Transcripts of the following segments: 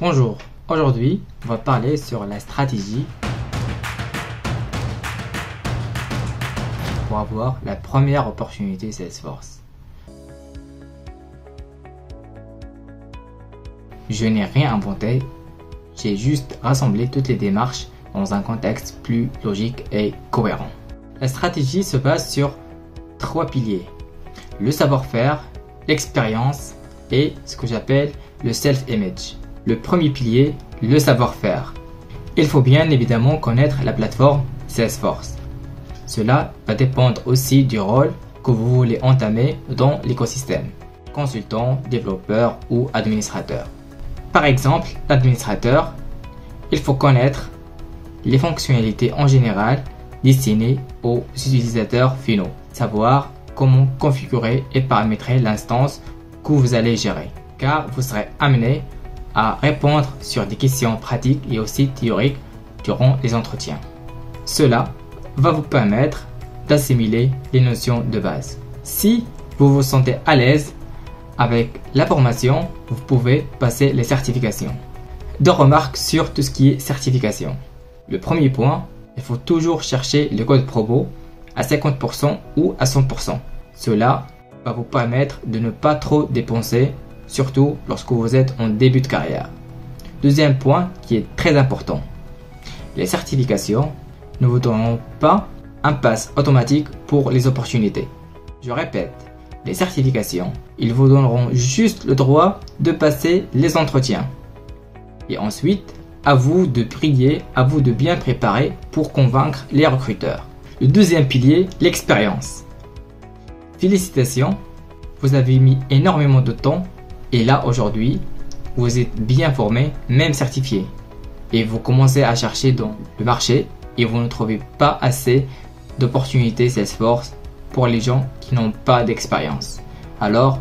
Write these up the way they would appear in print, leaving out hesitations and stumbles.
Bonjour, aujourd'hui on va parler sur la stratégie pour avoir la première opportunité Salesforce. Je n'ai rien inventé, j'ai juste rassemblé toutes les démarches dans un contexte plus logique et cohérent. La stratégie se base sur 3 piliers, le savoir-faire, l'expérience et ce que j'appelle le self-image. Le premier pilier, le savoir-faire. Il faut bien évidemment connaître la plateforme Salesforce. Cela va dépendre aussi du rôle que vous voulez entamer dans l'écosystème, consultant, développeur ou administrateur. Par exemple, l'administrateur, il faut connaître les fonctionnalités en général destinées aux utilisateurs finaux, savoir comment configurer et paramétrer l'instance que vous allez gérer, car vous serez amené à répondre sur des questions pratiques et aussi théoriques durant les entretiens. Cela va vous permettre d'assimiler les notions de base. Si vous vous sentez à l'aise avec la formation, vous pouvez passer les certifications. 2 remarques sur tout ce qui est certification. Le premier point, il faut toujours chercher le code promo à 50% ou à 100%. Cela va vous permettre de ne pas trop dépenser, surtout lorsque vous êtes en début de carrière. Deuxième point qui est très important. Les certifications ne vous donneront pas un pass automatique pour les opportunités. Je répète, les certifications, ils vous donneront juste le droit de passer les entretiens. Et ensuite, à vous de briller, à vous de bien préparer pour convaincre les recruteurs. Le deuxième pilier, l'expérience. Félicitations, vous avez mis énormément de temps et là aujourd'hui, vous êtes bien formé, même certifié. Et vous commencez à chercher dans le marché et vous ne trouvez pas assez d'opportunités Salesforce pour les gens qui n'ont pas d'expérience. Alors,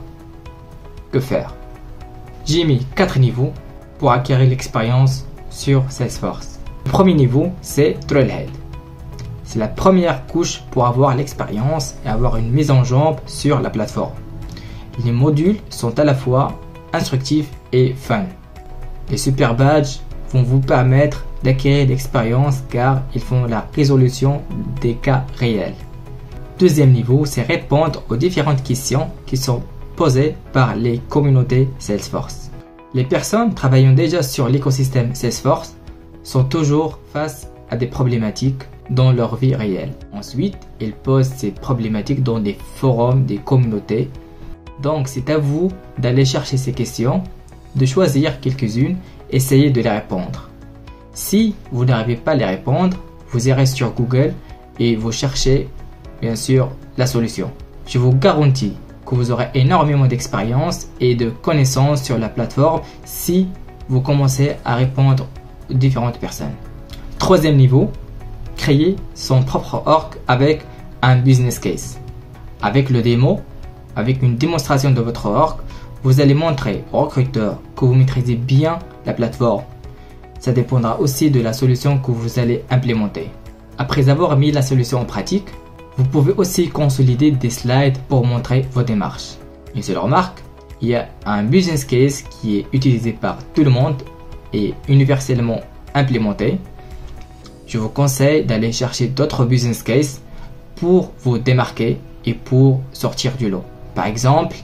que faire? J'ai mis 4 niveaux pour acquérir l'expérience sur Salesforce. Le premier niveau, c'est Trailhead. C'est la première couche pour avoir l'expérience et avoir une mise en jambe sur la plateforme. Les modules sont à la fois instructifs et fun. Les super badges vont vous permettre d'acquérir l'expérience car ils font la résolution des cas réels. Deuxième niveau, c'est répondre aux différentes questions qui sont posées par les communautés Salesforce. Les personnes travaillant déjà sur l'écosystème Salesforce sont toujours face à des problématiques dans leur vie réelle. Ensuite, ils posent ces problématiques dans des forums, des communautés. Donc, c'est à vous d'aller chercher ces questions, de choisir quelques-unes, essayer de les répondre. Si vous n'arrivez pas à les répondre, vous irez sur Google et vous cherchez, bien sûr, la solution. Je vous garantis que vous aurez énormément d'expérience et de connaissances sur la plateforme si vous commencez à répondre aux différentes personnes. Troisième niveau, créer son propre org avec un business case. Avec le démo, avec une démonstration de votre org, vous allez montrer aux recruteurs que vous maîtrisez bien la plateforme. Ça dépendra aussi de la solution que vous allez implémenter. Après avoir mis la solution en pratique, vous pouvez aussi consolider des slides pour montrer vos démarches. Une seule remarque, il y a un business case qui est utilisé par tout le monde et universellement implémenté. Je vous conseille d'aller chercher d'autres business cases pour vous démarquer et pour sortir du lot. Par exemple,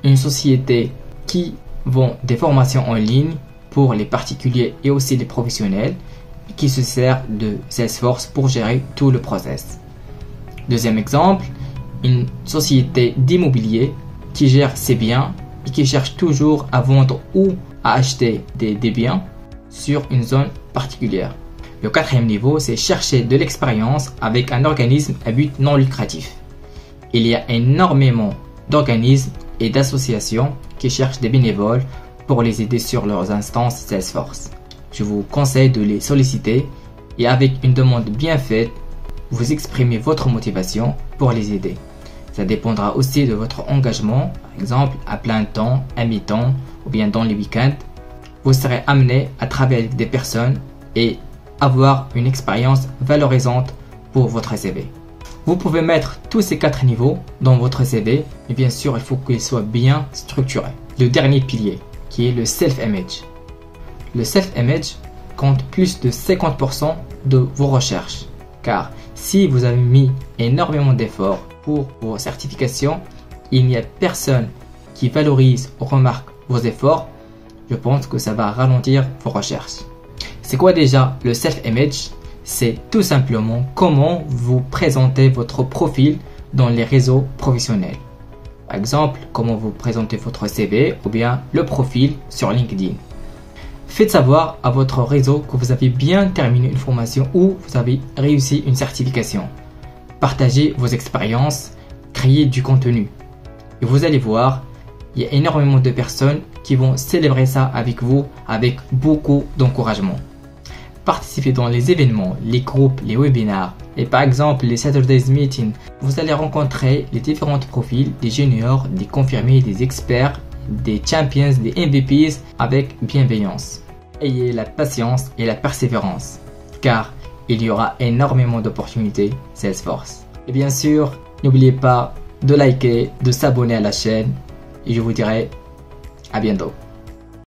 une société qui vend des formations en ligne pour les particuliers et aussi les professionnels qui se sert de Salesforce pour gérer tout le process. Deuxième exemple, une société d'immobilier qui gère ses biens et qui cherche toujours à vendre ou à acheter des biens sur une zone particulière. Le quatrième niveau, c'est chercher de l'expérience avec un organisme à but non lucratif. Il y a énormément d'organismes et d'associations qui cherchent des bénévoles pour les aider sur leurs instances Salesforce. Je vous conseille de les solliciter et avec une demande bien faite, vous exprimez votre motivation pour les aider. Ça dépendra aussi de votre engagement, par exemple à plein temps, à mi-temps ou bien dans les week-ends. Vous serez amené à travailler avec des personnes et avoir une expérience valorisante pour votre CV. Vous pouvez mettre tous ces 4 niveaux dans votre CV, mais bien sûr, il faut qu'il soit bien structuré. Le dernier pilier, qui est le self-image. le self-image compte plus de 50% de vos recherches. Car si vous avez mis énormément d'efforts pour vos certifications, il n'y a personne qui valorise ou remarque vos efforts, je pense que ça va ralentir vos recherches. C'est quoi déjà le self-image? C'est tout simplement comment vous présentez votre profil dans les réseaux professionnels. Par exemple, comment vous présentez votre CV ou bien le profil sur LinkedIn. Faites savoir à votre réseau que vous avez bien terminé une formation ou vous avez réussi une certification. Partagez vos expériences, créez du contenu. Et vous allez voir, il y a énormément de personnes qui vont célébrer ça avec vous avec beaucoup d'encouragement. Participez dans les événements, les groupes, les webinaires et par exemple les Saturdays Meetings. Vous allez rencontrer les différents profils des juniors, des confirmés, des experts, des champions, des MVPs avec bienveillance. Ayez la patience et la persévérance car il y aura énormément d'opportunités Salesforce. Et bien sûr, n'oubliez pas de liker, de s'abonner à la chaîne et je vous dirai à bientôt.